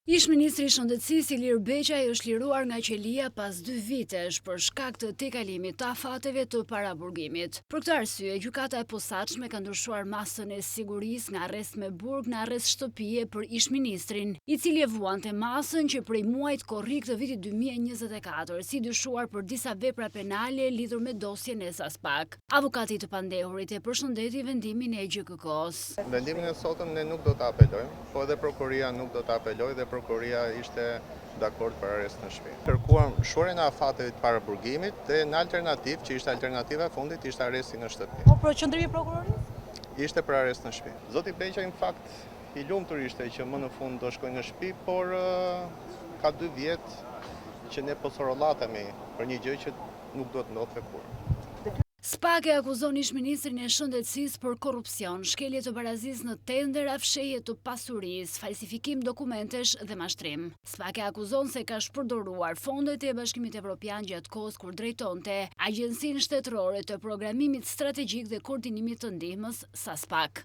Ish-ministri i Shëndetësisë Ilir Beqaj është liruar nga qelia pas 2 vitesh për shkak të tejkalimit të afateve të paraburgimit. Për këtë arsye, gjykata e posaçme ka ndryshuar masën e sigurisë nga arrest me burg në arrest shtëpie për ish-ministrin, i cili e vuante masën që prej muajit korrik të vitit 2024 si dyshuar për disa vepra penale lidhur me dosjen e Saspak. Avokati të pandehurit e përshëndeti vendimin e GJKK-s. Vendimin e sotëm ne nuk do ta apelojmë, po edhe prokuria nuk do ta apelojë dhe prokuria ishte dakord për arrest në shtëpi. Kërkuam shuarjen e afateve të paraburgimit dhe në alternativë, që ishte alternativa e fundit, ishte arresti në shtëpi. Po për qëndrimi i prokurorisë? Ishte për arrest në shtëpi. Zoti Beqaj në fakt i lumtur ishte që më në fund do shkojnë në shtëpi, por ka 2 vjet që ne posorollatemi për një gjë që nuk do të ndodhte kurrë. Spak e akuzon ish-ministrin e Shëndetësisë për korrupsion, shkelje të barazisë në tender, afshehje të pasurisë, falsifikim dokumentesh dhe mashtrim. Spak e akuzon se ka shpërdoruar fondet e Bashkimit Evropian gjatë kohës kur drejtonte Agjencinë Shtetërore të Programimit Strategjik dhe Koordinimit të Ndihmës, Saspak.